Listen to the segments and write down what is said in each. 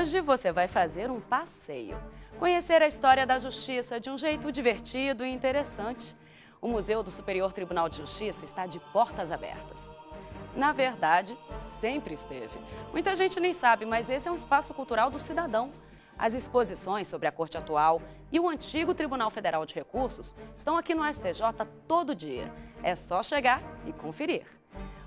Hoje você vai fazer um passeio, conhecer a história da justiça de um jeito divertido e interessante. O Museu do Superior Tribunal de Justiça está de portas abertas. Na verdade, sempre esteve. Muita gente nem sabe, mas esse é um espaço cultural do cidadão. As exposições sobre a Corte atual e o antigo Tribunal Federal de Recursos estão aqui no STJ todo dia. É só chegar e conferir.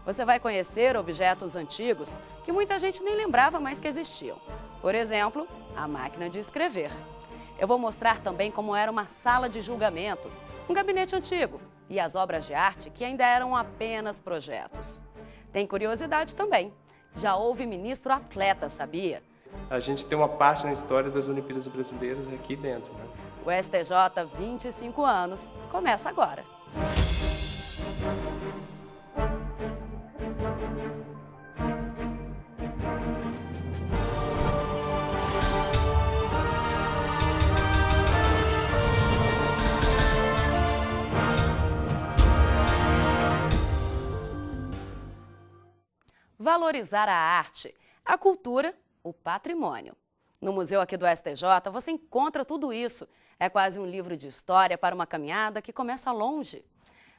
Você vai conhecer objetos antigos que muita gente nem lembrava mais que existiam. Por exemplo, a máquina de escrever. Eu vou mostrar também como era uma sala de julgamento, um gabinete antigo e as obras de arte que ainda eram apenas projetos. Tem curiosidade também. Já houve ministro atleta, sabia? A gente tem uma parte na história das Olimpíadas Brasileiras aqui dentro, né? O STJ 25 anos começa agora. Valorizar a arte, a cultura, o patrimônio. No museu aqui do STJ você encontra tudo isso. É quase um livro de história para uma caminhada que começa longe.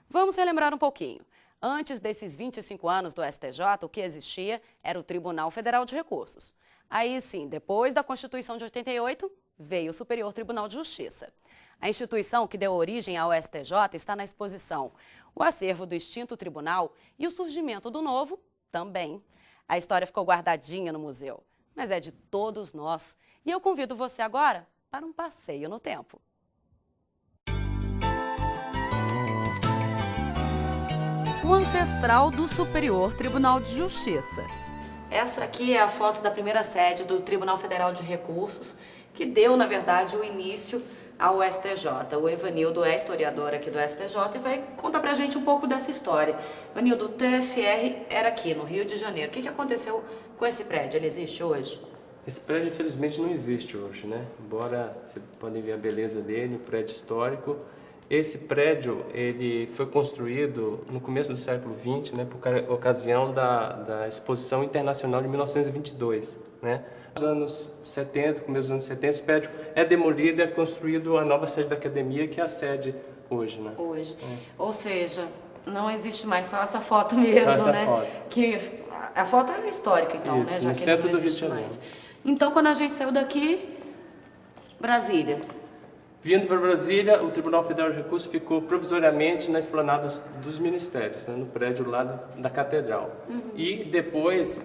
Vamos relembrar um pouquinho. Antes desses 25 anos do STJ, o que existia era o Tribunal Federal de Recursos. Aí sim, depois da Constituição de 88, veio o Superior Tribunal de Justiça. A instituição que deu origem ao STJ está na exposição O Acervo do Extinto Tribunal e o Surgimento do Novo também. A história ficou guardadinha no museu, mas é de todos nós. E eu convido você agora para um passeio no tempo. O ancestral do Superior Tribunal de Justiça. Essa aqui é a foto da primeira sede do Tribunal Federal de Recursos, que deu, na verdade, o início ao STJ. O Evanildo é historiador aqui do STJ e vai contar pra gente um pouco dessa história. Evanildo, o TFR era aqui no Rio de Janeiro. O que aconteceu com esse prédio? Ele existe hoje? Esse prédio, infelizmente, não existe hoje, né? Embora vocês podem ver a beleza dele, um prédio histórico. Esse prédio, ele foi construído no começo do século XX, né, por ocasião da Exposição Internacional de 1922, né? Nos anos 70, começo dos anos 70, esse prédio é demolido e é construído a nova sede da academia, que é a sede hoje, né? Hoje. É. Ou seja, não existe mais só essa foto mesmo, só essa, né? Foto. Que a foto é histórica, então, isso, né? Já no que centro não do Rio de existe Janeiro. mais. Então, quando a gente saiu daqui, Brasília. Vindo para Brasília, o Tribunal Federal de Recursos ficou provisoriamente na esplanada dos ministérios, né, no prédio lá da Catedral. E depois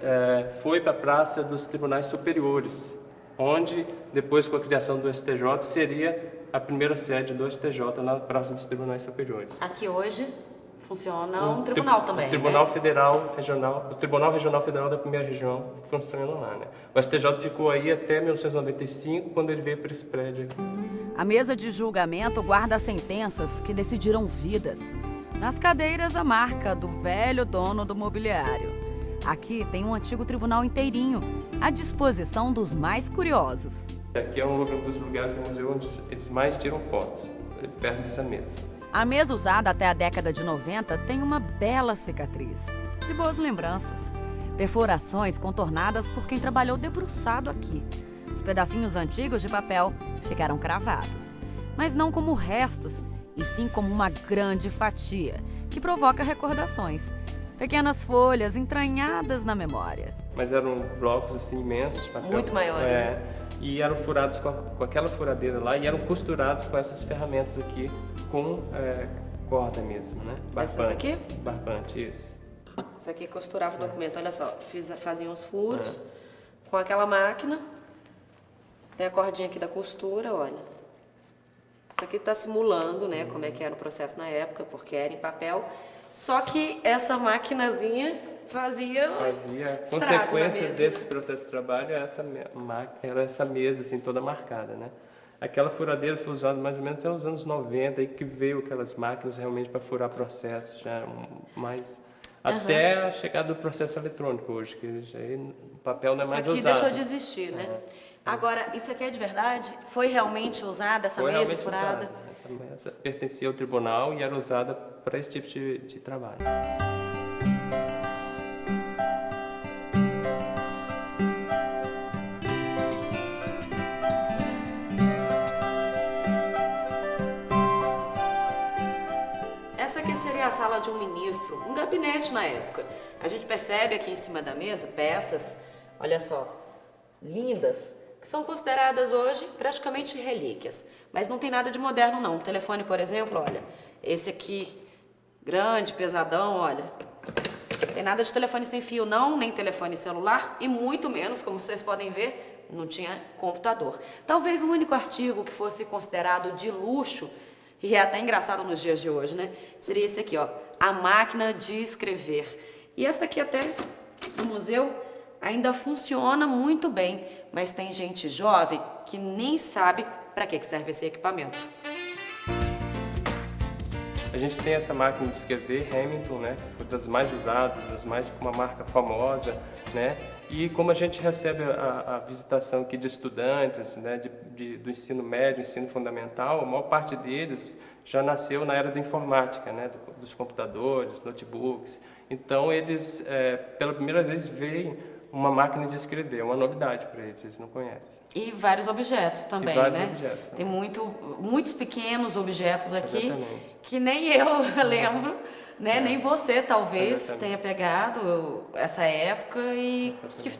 foi para a Praça dos Tribunais Superiores, onde, depois com a criação do STJ, seria a primeira sede do STJ na Praça dos Tribunais Superiores. Aqui hoje funciona um tribunal também, Tribunal né? Federal Regional, o Tribunal Regional Federal da primeira região funciona lá, né? O STJ ficou aí até 1995, quando ele veio para esse prédio aqui. A mesa de julgamento guarda sentenças que decidiram vidas. Nas cadeiras, a marca do velho dono do mobiliário. Aqui tem um antigo tribunal inteirinho, à disposição dos mais curiosos. Aqui é um dos lugares do museu onde eles mais tiram fotos, perto dessa mesa. A mesa usada até a década de 90 tem uma bela cicatriz, de boas lembranças. Perfurações contornadas por quem trabalhou debruçado aqui. Os pedacinhos antigos de papel ficaram cravados, mas não como restos, e sim como uma grande fatia, que provoca recordações. Pequenas folhas entranhadas na memória. Mas eram blocos assim imensos de papel. Muito maiores, né? E eram furados com aquela furadeira lá e eram costurados com essas ferramentas aqui, com corda mesmo, né? Barbante. Essas aqui? Barbante, isso. Isso aqui costurava o documento, olha só, faziam os furos com aquela máquina. Tem a cordinha aqui da costura, olha. Isso aqui está simulando, né, como é que era o processo na época, porque era em papel. Só que essa maquinazinha fazia consequência desse processo de trabalho era essa mesa assim toda marcada, né? Aquela furadeira foi usada mais ou menos até os anos 90, aí que veio aquelas máquinas realmente para furar processos, já mais até a chegada do processo eletrônico hoje, que já o papel não é mais usado. Isso aqui deixou de existir, né? Agora, isso aqui é de verdade? Foi realmente usada essa mesa furada? Essa mesa pertencia ao tribunal e era usada para esse tipo de trabalho. aqui seria a sala de um ministro, um gabinete na época. A gente percebe aqui em cima da mesa peças, olha só, lindas, que são consideradas hoje praticamente relíquias. Mas não tem nada de moderno não. O telefone, por exemplo, olha, esse aqui, grande, pesadão, olha. Não tem nada de telefone sem fio não, nem telefone celular e muito menos, como vocês podem ver, não tinha computador. Talvez o único artigo que fosse considerado de luxo, e é até engraçado nos dias de hoje, né? Seria esse aqui, ó, a máquina de escrever. E essa aqui até do museu ainda funciona muito bem, mas tem gente jovem que nem sabe para que serve esse equipamento. A gente tem essa máquina de escrever Hamilton, né? Foi das mais usadas, das mais com uma marca famosa, né? E como a gente recebe a visitação aqui de estudantes, né? Do ensino médio, ensino fundamental, a maior parte deles já nasceu na era da informática, né? Dos computadores, notebooks. Então eles, pela primeira vez, veem uma máquina de escrever, uma novidade para eles, eles não conhecem. E vários objetos também, né? Objetos, tem muitos pequenos objetos aqui. Exatamente. Que nem eu lembro, né? Nem você talvez Exatamente. tenha pegado essa época e que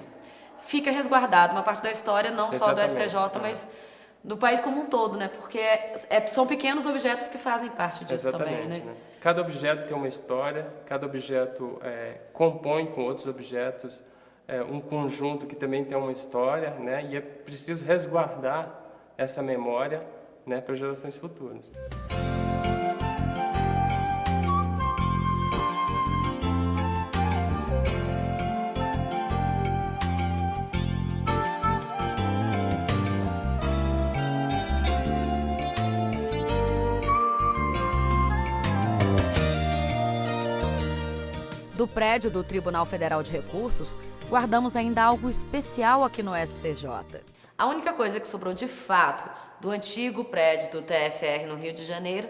fica resguardado uma parte da história, não só do STJ, mas do país como um todo, né? Porque são pequenos objetos que fazem parte disso também, né? Cada objeto tem uma história, cada objeto compõe com outros objetos um conjunto que também tem uma história, né? E é preciso resguardar essa memória, né, para gerações futuras. Do prédio do Tribunal Federal de Recursos, guardamos ainda algo especial aqui no STJ. A única coisa que sobrou de fato do antigo prédio do TFR no Rio de Janeiro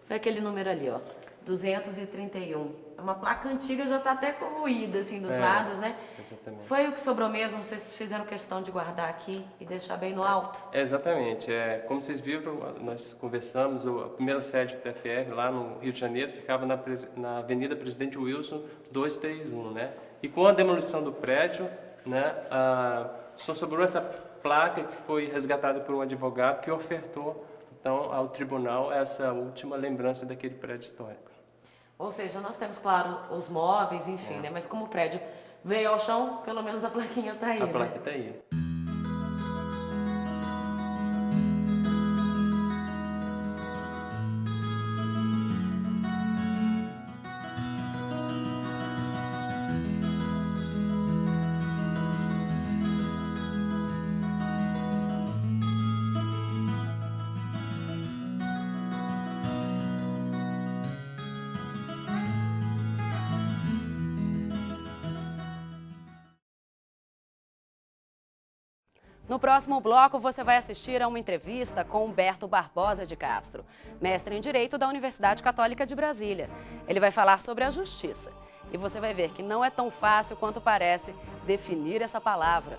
foi aquele número ali, ó, 231. É uma placa antiga, já está até corroída assim dos lados, né? Exatamente. Foi o que sobrou mesmo? Vocês fizeram questão de guardar aqui e deixar bem no alto? Exatamente. Como vocês viram, nós conversamos, a primeira sede do TFR lá no Rio de Janeiro ficava na Avenida Presidente Wilson 231, né? E com a demolição do prédio, né, só sobrou essa placa que foi resgatada por um advogado que ofertou então ao tribunal essa última lembrança daquele prédio histórico. Ou seja, nós temos, claro, os móveis, enfim, né? Mas como o prédio veio ao chão, pelo menos a plaquinha está aí, A placa está aí. No próximo bloco, você vai assistir a uma entrevista com Humberto Barbosa de Castro, mestre em Direito da Universidade Católica de Brasília. Ele vai falar sobre a justiça. E você vai ver que não é tão fácil quanto parece definir essa palavra.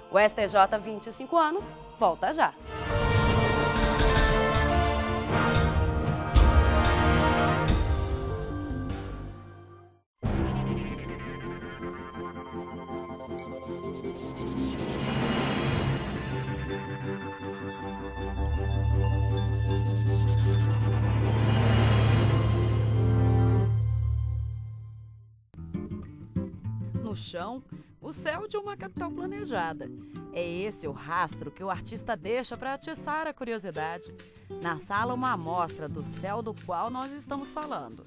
O STJ 25 anos volta já. No chão, o céu de uma capital planejada. É esse o rastro que o artista deixa para atiçar a curiosidade. Na sala, uma amostra do céu do qual nós estamos falando.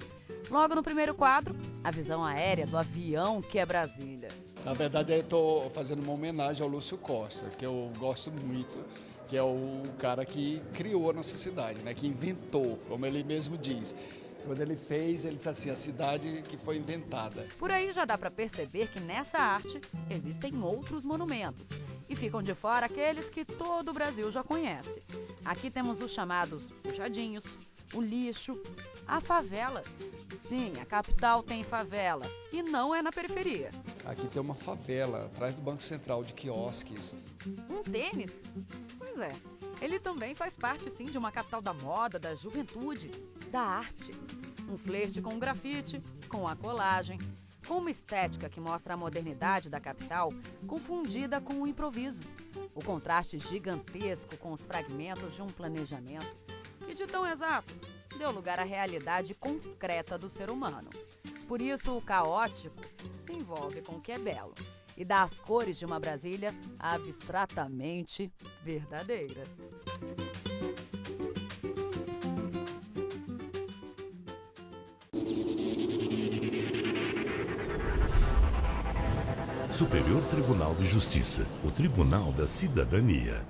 Logo no primeiro quadro, a visão aérea do avião que é Brasília. Na verdade, eu estou fazendo uma homenagem ao Lúcio Costa, que eu gosto muito, que é o cara que criou a nossa cidade, né? Que inventou, como ele mesmo diz. Quando ele fez, ele disse assim, a cidade que foi inventada. Por aí já dá para perceber que nessa arte existem outros monumentos. E ficam de fora aqueles que todo o Brasil já conhece. Aqui temos os chamados puxadinhos, o lixo, a favela. Sim, a capital tem favela e não é na periferia. Aqui tem uma favela, atrás do Banco Central, de quiosques. Um tênis? Pois é. Ele também faz parte, sim, de uma capital da moda, da juventude, da arte. Um flerte com o grafite, com a colagem, com uma estética que mostra a modernidade da capital confundida com o improviso. O contraste gigantesco com os fragmentos de um planejamento que, de tão exato, deu lugar à realidade concreta do ser humano. Por isso, o caótico se envolve com o que é belo e dá as cores de uma Brasília abstratamente verdadeira. Superior Tribunal de Justiça, o Tribunal da Cidadania.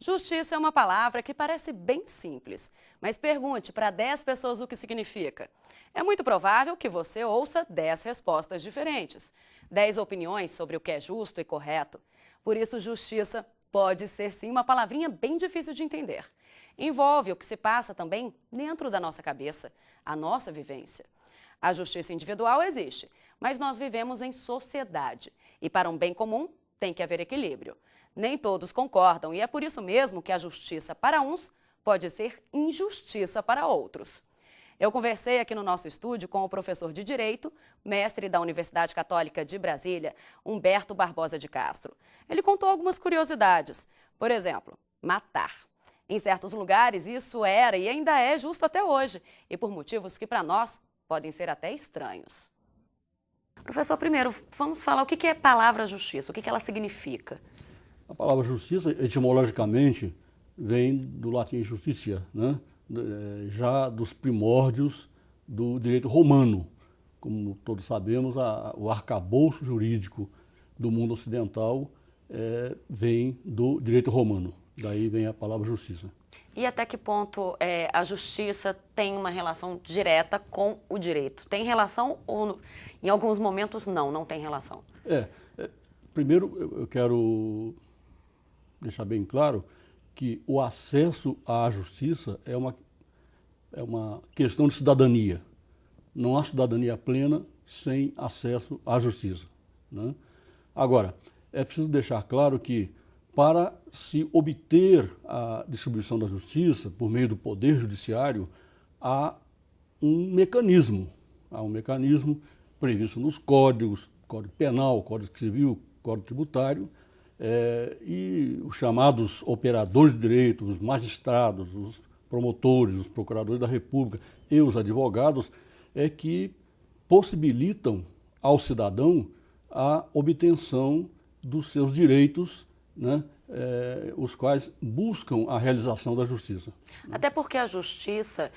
Justiça é uma palavra que parece bem simples, mas pergunte para 10 pessoas o que significa. É muito provável que você ouça 10 respostas diferentes, 10 opiniões sobre o que é justo e correto. Por isso, justiça pode ser sim uma palavrinha bem difícil de entender. Envolve o que se passa também dentro da nossa cabeça, a nossa vivência. A justiça individual existe, mas nós vivemos em sociedade e para um bem comum tem que haver equilíbrio. Nem todos concordam e é por isso mesmo que a justiça para uns pode ser injustiça para outros. Eu conversei aqui no nosso estúdio com o professor de Direito, mestre da Universidade Católica de Brasília, Humberto Barbosa de Castro. Ele contou algumas curiosidades. Por exemplo, matar. Em certos lugares isso era e ainda é justo até hoje, e por motivos que para nós podem ser até estranhos. Professor, primeiro, vamos falar o que é a palavra justiça, o que ela significa? A palavra justiça, etimologicamente, vem do latim justitia, né? Já dos primórdios do direito romano. Como todos sabemos, o arcabouço jurídico do mundo ocidental vem do direito romano. Daí vem a palavra justiça. E até que ponto a justiça tem uma relação direta com o direito? Tem relação ou em alguns momentos não tem relação? Primeiro eu quero deixar bem claro que o acesso à justiça é uma questão de cidadania. Não há cidadania plena sem acesso à justiça, né? Agora, é preciso deixar claro que para se obter a distribuição da justiça por meio do Poder Judiciário, há um mecanismo previsto nos códigos, Código Penal, Código Civil, Código Tributário, e os chamados operadores de direito, os magistrados, os promotores, os procuradores da República e os advogados, que possibilitam ao cidadão a obtenção dos seus direitos, né, os quais buscam a realização da justiça. Até porque a justiça,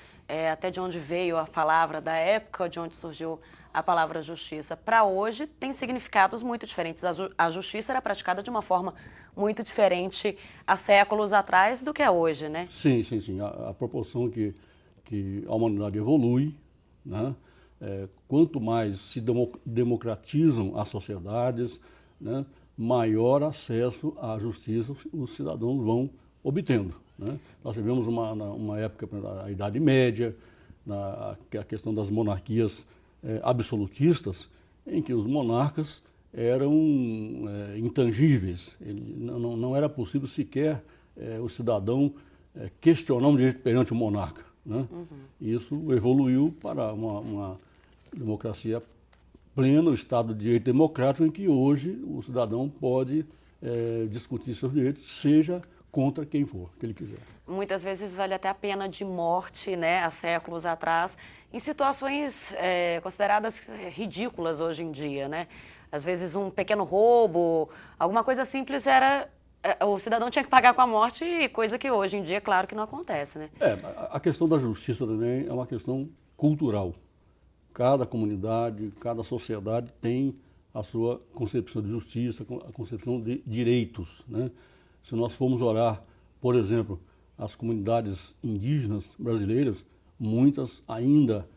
até de onde veio a palavra, da época de onde surgiu a palavra justiça, para hoje tem significados muito diferentes. A justiça era praticada de uma forma muito diferente há séculos atrás do que é hoje, né? Sim. A proporção que a humanidade evolui, né? Quanto mais se democratizam as sociedades, né, maior acesso à justiça os cidadãos vão obtendo, né? Nós tivemos uma época, a Idade Média, a questão das monarquias absolutistas, em que os monarcas eram intangíveis. Não era possível sequer o cidadão questionar um direito perante o monarca, né? Isso evoluiu para uma democracia plena, o Estado de Direito democrático, em que hoje o cidadão pode discutir seus direitos, seja contra quem for, que ele quiser. Muitas vezes vale até a pena de morte, né, há séculos atrás, em situações consideradas ridículas hoje em dia, né? Às vezes um pequeno roubo, alguma coisa simples o cidadão tinha que pagar com a morte, coisa que hoje em dia, claro que não acontece, né? A questão da justiça também é uma questão cultural. Cada comunidade, cada sociedade tem a sua concepção de justiça, a concepção de direitos, né? Se nós formos olhar, por exemplo, as comunidades indígenas brasileiras, muitas ainda,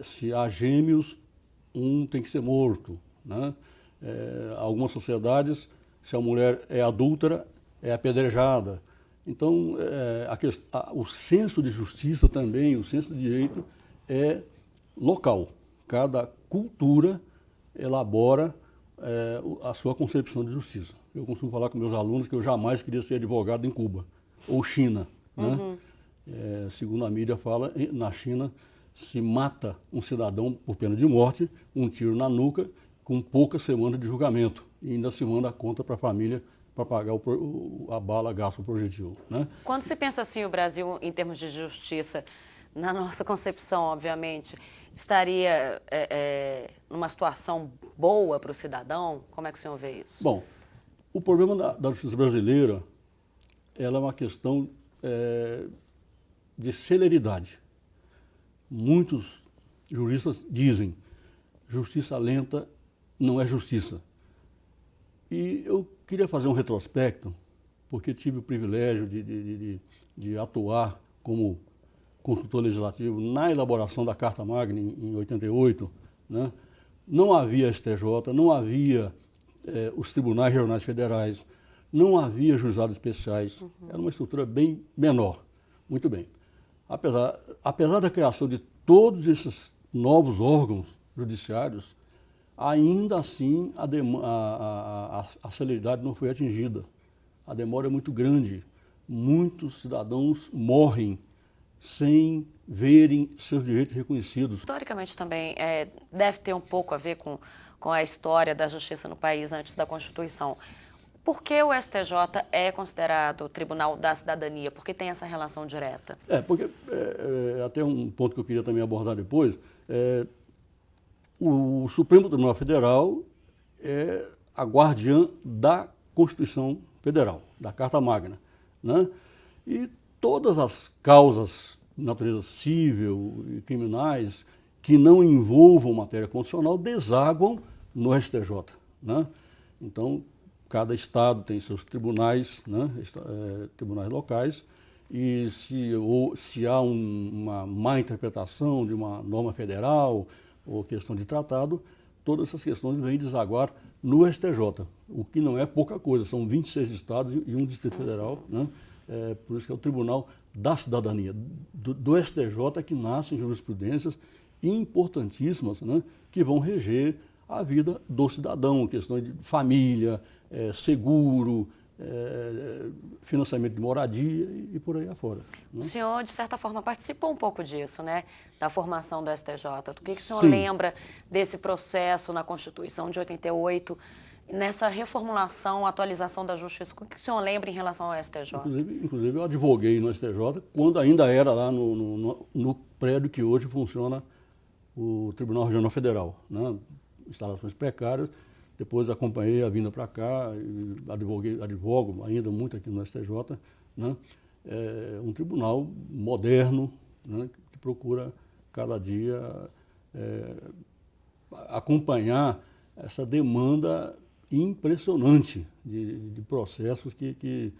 se há gêmeos, um tem que ser morto, né? Algumas sociedades, se a mulher é adúltera, é apedrejada. Então, o senso de justiça também, o senso de direito é local. Cada cultura elabora a sua concepção de justiça. Eu costumo falar com meus alunos que eu jamais queria ser advogado em Cuba ou China, né? Segundo a mídia fala, na China se mata um cidadão por pena de morte, um tiro na nuca, com poucas semanas de julgamento. E ainda se manda a conta para a família para pagar a bala, gasta o projetil, né? Quando se pensa assim, o Brasil, em termos de justiça, na nossa concepção, obviamente, estaria numa situação boa para o cidadão? Como é que o senhor vê isso? Bom, o problema da justiça brasileira, ela é uma questão de celeridade. Muitos juristas dizem, justiça lenta não é justiça. E eu queria fazer um retrospecto, porque tive o privilégio de atuar como consultor legislativo na elaboração da Carta Magna em 88, né? Não havia STJ, não havia os tribunais regionais federais, não havia juizados especiais, era uma estrutura bem menor. Muito bem. Apesar da criação de todos esses novos órgãos judiciários, ainda assim a celeridade não foi atingida. A demora é muito grande. Muitos cidadãos morrem sem verem seus direitos reconhecidos. Historicamente também deve ter um pouco a ver com a história da justiça no país antes da Constituição. Por que o STJ é considerado o Tribunal da Cidadania? Porque tem essa relação direta? Porque até um ponto que eu queria também abordar depois, o Supremo Tribunal Federal é a guardiã da Constituição Federal, da Carta Magna, né? E todas as causas de natureza civil e criminais que não envolvam matéria constitucional desaguam no STJ, né? Então, cada estado tem seus tribunais, né? Tribunais locais, e se há uma má interpretação de uma norma federal ou questão de tratado, todas essas questões vêm desaguar no STJ, o que não é pouca coisa, são 26 estados e um Distrito Federal, né? Por isso que é o Tribunal da Cidadania, do STJ, que nascem jurisprudências importantíssimas, né? Que vão reger a vida do cidadão, questões de família, seguro, financiamento de moradia e por aí afora, né? O senhor, de certa forma, participou um pouco disso, né? Da formação do STJ. O que o senhor Sim. lembra desse processo na Constituição de 88, nessa reformulação, atualização da justiça? O que o senhor lembra em relação ao STJ? Inclusive eu advoguei no STJ quando ainda era lá no prédio que hoje funciona o Tribunal Regional Federal, né? Instalações precárias. Depois acompanhei a vinda para cá, advogo ainda muito aqui no STJ, né? É um tribunal moderno, né? Que procura cada dia acompanhar essa demanda impressionante de processos que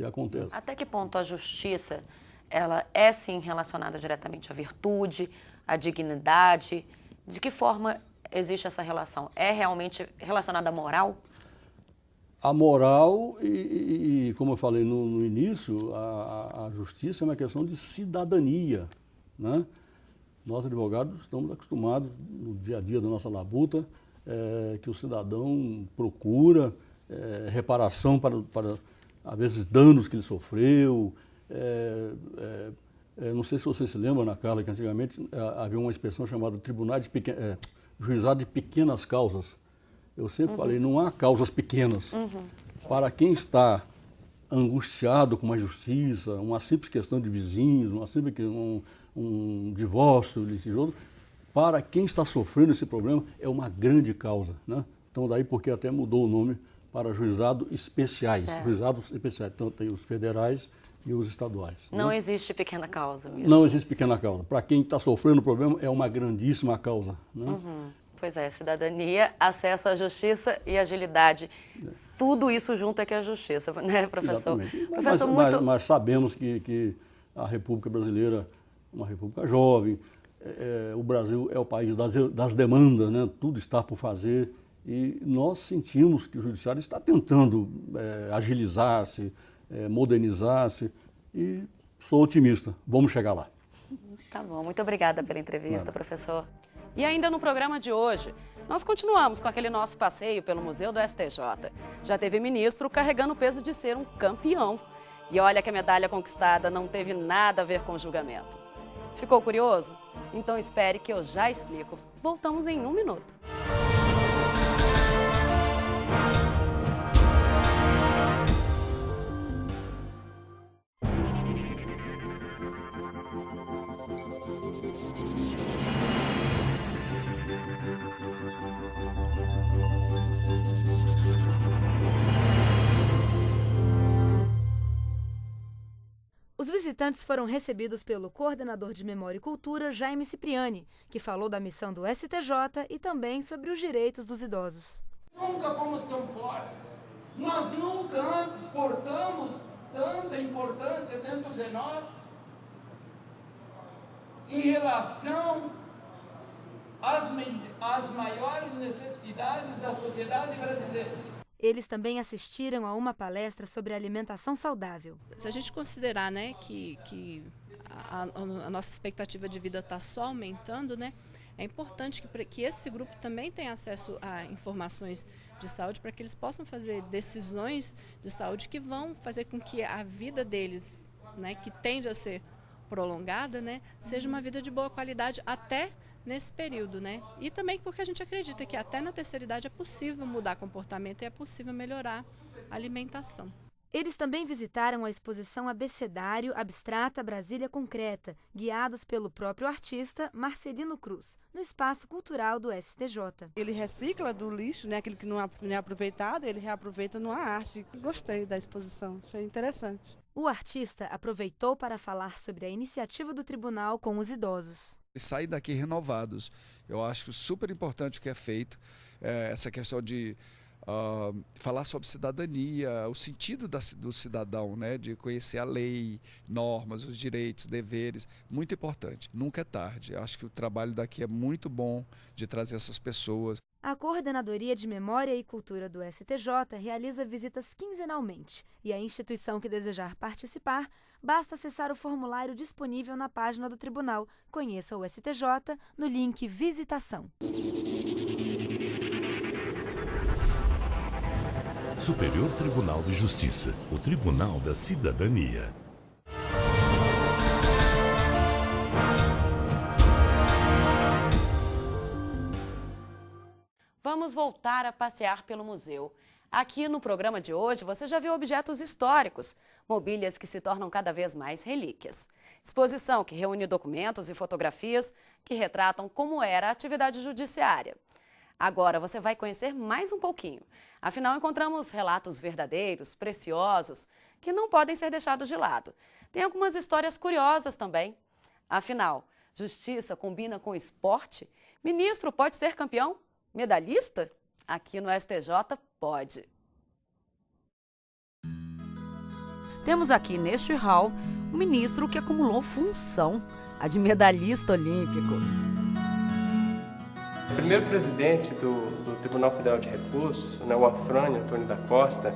acontecem. Até que ponto a justiça ela é sim relacionada diretamente à virtude, à dignidade? De que forma existe essa relação? É realmente relacionada à moral? A moral e como eu falei no início, a justiça é uma questão de cidadania, né? Nós, advogados, estamos acostumados no dia a dia da nossa labuta, que o cidadão procura reparação para, às vezes, danos que ele sofreu. Não sei se você se lembra, Ana Carla, que antigamente havia uma expressão chamada juizado de pequenas causas. Eu sempre falei, não há causas pequenas. Para quem está angustiado com uma justiça, uma simples questão de vizinhos, um divórcio litigioso, para quem está sofrendo esse problema, é uma grande causa, né? Então, daí porque até mudou o nome para juizados especiais. Certo. Juizados especiais. Então, tem os federais e os estaduais. Não né? existe pequena causa mesmo. Não existe pequena causa. Para quem está sofrendo o problema, é uma grandíssima causa, né? Pois é, cidadania, acesso à justiça e agilidade. Tudo isso junto é que é a justiça, né, professor? Exatamente. Professor, Mas sabemos que a República Brasileira é uma república jovem, o Brasil é o país das demandas, né? Tudo está por fazer E nós sentimos que o judiciário está tentando agilizar-se, modernizar-se, e sou otimista. Vamos chegar lá. Tá bom, muito obrigada pela entrevista, professor. E ainda no programa de hoje, nós continuamos com aquele nosso passeio pelo Museu do STJ. Já teve ministro carregando o peso de ser um campeão. E olha que a medalha conquistada não teve nada a ver com o julgamento. Ficou curioso? Então espere que eu já explico. Voltamos em 1 minuto. Os visitantes foram recebidos pelo coordenador de Memória e Cultura, Jaime Cipriani, que falou da missão do STJ e também sobre os direitos dos idosos. Nunca fomos tão fortes. Nós nunca antes portamos tanta importância dentro de nós em relação às maiores necessidades da sociedade brasileira. Eles também assistiram a uma palestra sobre alimentação saudável. Se a gente considerar, né, que a nossa expectativa de vida está só aumentando, né, é importante que esse grupo também tenha acesso a informações de saúde para que eles possam fazer decisões de saúde que vão fazer com que a vida deles, né, que tende a ser prolongada, né, seja uma vida de boa qualidade até nesse período, né? E também porque a gente acredita que até na terceira idade é possível mudar comportamento e é possível melhorar a alimentação. Eles também visitaram a exposição Abecedário Abstrata Brasília Concreta, guiados pelo próprio artista Marcelino Cruz, no Espaço Cultural do STJ. Ele recicla do lixo, né, aquilo que não é aproveitado, ele reaproveita numa arte. Gostei da exposição, achei interessante. O artista aproveitou para falar sobre a iniciativa do tribunal com os idosos. Sair daqui renovados. Eu acho super importante o que é feito, essa questão de falar sobre cidadania, o sentido do cidadão, né, de conhecer a lei, normas, os direitos, deveres, muito importante. Nunca é tarde. Eu acho que o trabalho daqui é muito bom de trazer essas pessoas. A Coordenadoria de Memória e Cultura do STJ realiza visitas quinzenalmente e a instituição que desejar participar, basta acessar o formulário disponível na página do Tribunal. Conheça o STJ no link Visitação. Superior Tribunal de Justiça, o Tribunal da Cidadania. Vamos voltar a passear pelo museu. Aqui no programa de hoje você já viu objetos históricos, mobílias que se tornam cada vez mais relíquias. Exposição que reúne documentos e fotografias que retratam como era a atividade judiciária. Agora você vai conhecer mais um pouquinho. Afinal, encontramos relatos verdadeiros, preciosos, que não podem ser deixados de lado. Tem algumas histórias curiosas também. Afinal, justiça combina com esporte? Ministro pode ser campeão? Medalhista? Aqui no STJ pode. Temos aqui neste hall um ministro que acumulou função, a de medalhista olímpico. O primeiro presidente do Tribunal Federal de Recursos, né, o Afrânio Antônio da Costa,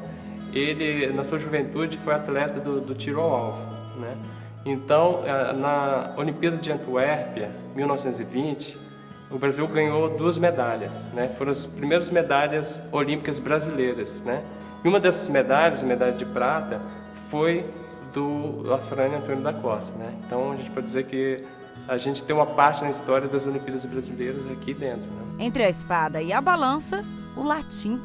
ele, na sua juventude, foi atleta do tiro ao alvo, né? Então, na Olimpíada de Antuérpia, 1920, o Brasil ganhou 2 medalhas, né? Foram as primeiras medalhas olímpicas brasileiras, né? E uma dessas medalhas, a medalha de prata, foi do Afrânio Antônio da Costa, né? Então, a gente pode dizer que a gente tem uma parte na história das Olimpíadas Brasileiras aqui dentro, né? Entre a espada e a balança, o latim.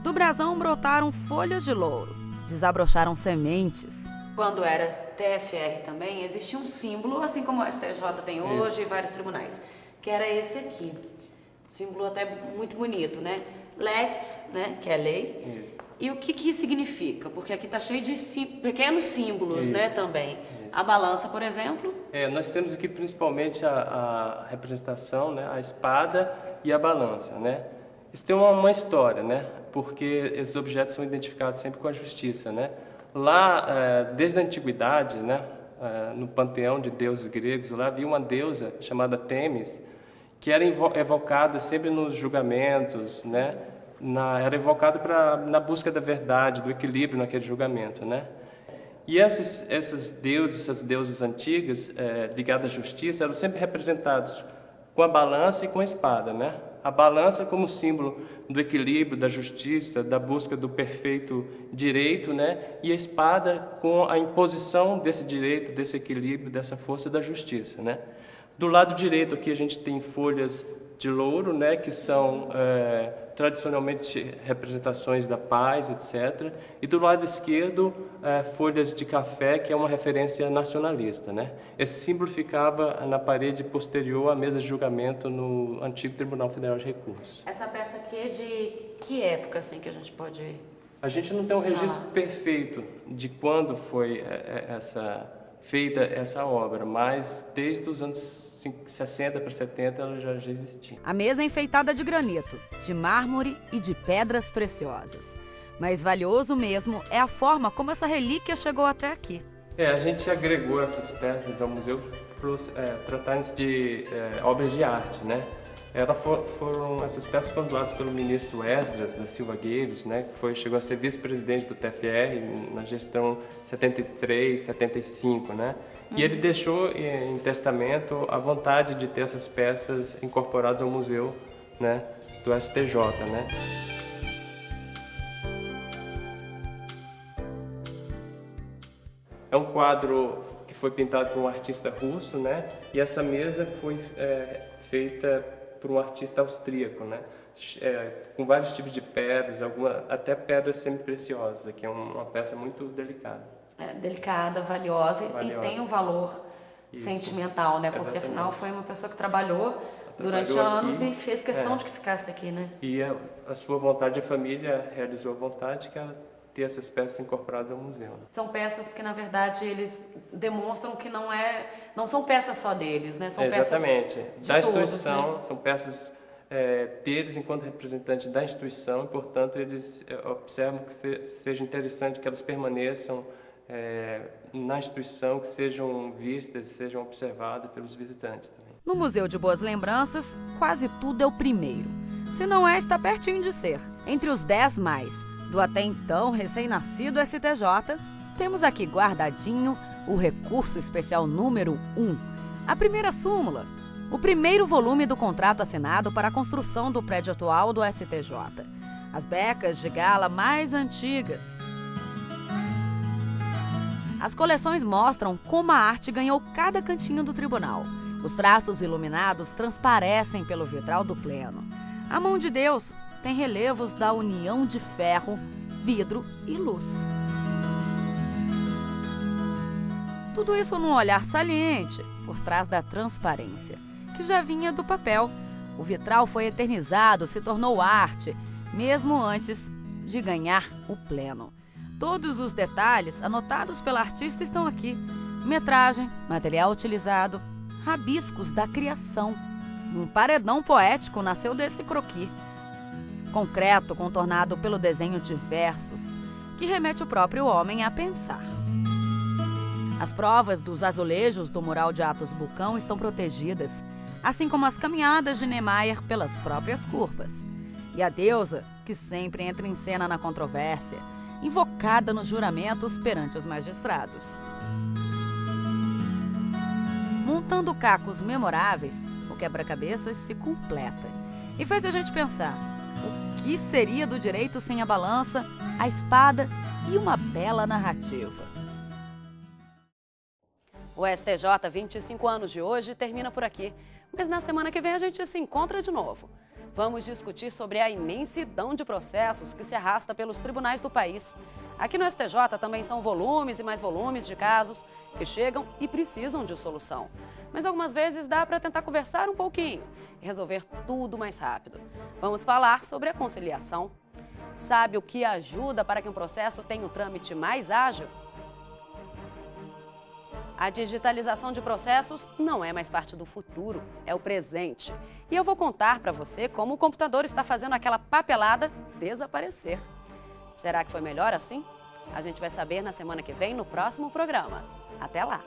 Do brasão brotaram folhas de louro, desabrocharam sementes. Quando era TFR também, existia um símbolo, assim como o STJ tem hoje e vários tribunais, que era esse aqui. Símbolo até muito bonito, né? Lex, né, que é lei. Isso. E o que significa? Porque aqui está cheio de pequenos símbolos, né, também. Isso. A balança, por exemplo. Nós temos aqui principalmente a representação, né, a espada e a balança, né? Isso tem uma história, né? Porque esses objetos são identificados sempre com a justiça, né? Lá, desde a antiguidade, né, no panteão de deuses gregos, lá havia uma deusa chamada Temis, que era evocada sempre nos julgamentos, né, era evocado na busca da verdade, do equilíbrio naquele julgamento, né? E essas deusas antigas, ligadas à justiça, eram sempre representados com a balança e com a espada, né? A balança como símbolo do equilíbrio, da justiça, da busca do perfeito direito, né? E a espada com a imposição desse direito, desse equilíbrio, dessa força da justiça, né? Do lado direito aqui a gente tem folhas de louro, né? Que são tradicionalmente representações da paz, etc. E do lado esquerdo, folhas de café, que é uma referência nacionalista, né? Esse símbolo ficava na parede posterior à mesa de julgamento no antigo Tribunal Federal de Recursos. Essa peça aqui é de que época, assim, que a gente pode... A gente não tem um registro perfeito de quando foi feita essa obra, mas desde os anos 60 para 70 ela já existia. A mesa é enfeitada de granito, de mármore e de pedras preciosas. Mas valioso mesmo é a forma como essa relíquia chegou até aqui. A gente agregou essas peças ao museu tratando-se de obras de arte, né? Essas peças foram doadas pelo ministro Esdras da Silva Gueiros, né, que chegou a ser vice-presidente do TFR na gestão 73, 75, né? E ele deixou em testamento a vontade de ter essas peças incorporadas ao museu, né, do STJ, né? É um quadro que foi pintado por um artista russo, né? E essa mesa foi feita por um artista austríaco, né? Com vários tipos de pedras, até pedras semi-preciosas. Aqui é uma peça muito delicada. Delicada, valiosa e tem um valor sentimental, né? Porque Exatamente. Afinal foi uma pessoa que trabalhou durante anos e fez questão de que ficasse aqui, né? E a sua vontade, a família realizou a vontade que ela ter essas peças incorporadas ao museu. São peças que, na verdade, eles demonstram que não são peças só deles, né? São Exatamente. peças da todos, instituição, né? São peças deles enquanto representantes da instituição, e, portanto, eles observam que seja interessante que elas permaneçam na instituição, que sejam vistas, sejam observadas pelos visitantes também. No Museu de Boas Lembranças, quase tudo é o primeiro. Se não é, está pertinho de ser. Entre os 10 mais do até então recém-nascido STJ, temos aqui guardadinho o recurso especial número 1, a primeira súmula, o primeiro volume do contrato assinado para a construção do prédio atual do STJ, as becas de gala mais antigas. As coleções mostram como a arte ganhou cada cantinho do tribunal. Os traços iluminados transparecem pelo vitral do pleno. A mão de Deus tem relevos da união de ferro, vidro e luz. Tudo isso num olhar saliente, por trás da transparência, que já vinha do papel. O vitral foi eternizado, se tornou arte, mesmo antes de ganhar o pleno. Todos os detalhes anotados pela artista estão aqui. Metragem, material utilizado, rabiscos da criação. Um paredão poético nasceu desse croquis. Concreto contornado pelo desenho de versos, que remete o próprio homem a pensar. As provas dos azulejos do mural de Atos Bulcão estão protegidas, assim como as caminhadas de Niemeyer pelas próprias curvas. E a deusa, que sempre entra em cena na controvérsia, invocada nos juramentos perante os magistrados. Montando cacos memoráveis, o quebra-cabeças se completa e faz a gente pensar o que seria do direito sem a balança, a espada e uma bela narrativa. O STJ 25 anos de hoje termina por aqui, mas na semana que vem a gente se encontra de novo. Vamos discutir sobre a imensidão de processos que se arrasta pelos tribunais do país. Aqui no STJ também são volumes e mais volumes de casos que chegam e precisam de solução. Mas algumas vezes dá para tentar conversar um pouquinho e resolver tudo mais rápido. Vamos falar sobre a conciliação. Sabe o que ajuda para que um processo tenha um trâmite mais ágil? A digitalização de processos não é mais parte do futuro, é o presente. E eu vou contar para você como o computador está fazendo aquela papelada desaparecer. Será que foi melhor assim? A gente vai saber na semana que vem, no próximo programa. Até lá!